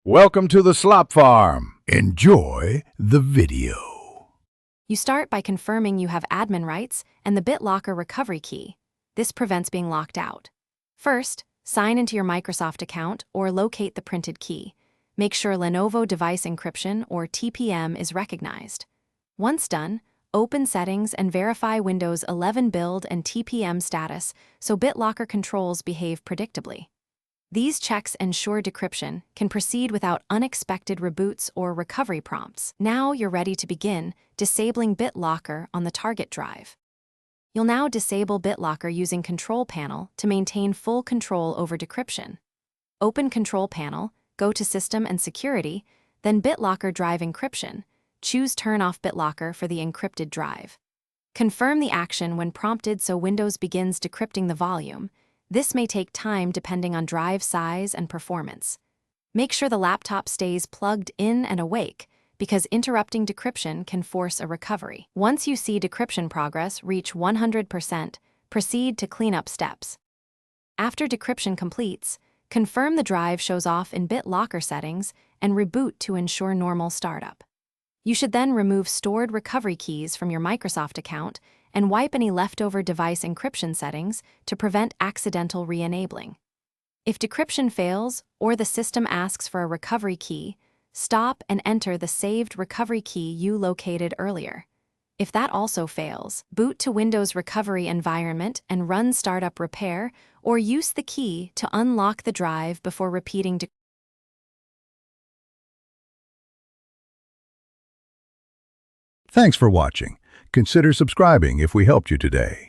Welcome to the Slop Farm. Enjoy the video. You start by confirming you have admin rights and the Bitlocker recovery key. This prevents being locked out. First, sign into your Microsoft account or locate the printed key. Make sure Lenovo Device Encryption or TPM is recognized. Once done, open Settings and verify Windows 11 build and TPM status so Bitlocker controls behave predictably. These checks ensure decryption can proceed without unexpected reboots or recovery prompts. Now you're ready to begin disabling Bitlocker on the target drive. You'll now disable Bitlocker using Control Panel to maintain full control over decryption. Open Control Panel, go to System and Security, then Bitlocker Drive Encryption. Choose Turn off Bitlocker for the encrypted drive. Confirm the action when prompted so Windows begins decrypting the volume. This may take time depending on drive size and performance. Make sure the laptop stays plugged in and awake, because interrupting decryption can force a recovery. Once you see decryption progress reach 100%, proceed to cleanup steps. After decryption completes, confirm the drive shows off in Bitlocker settings and reboot to ensure normal startup. You should then remove stored recovery keys from your Microsoft account and wipe any leftover device encryption settings to prevent accidental re-enabling. If decryption fails or the system asks for a recovery key, stop and enter the saved recovery key you located earlier. If that also fails, boot to Windows recovery environment and run startup repair, or use the key to unlock the drive before repeating decryption. Thanks for watching. Consider subscribing if we helped you today.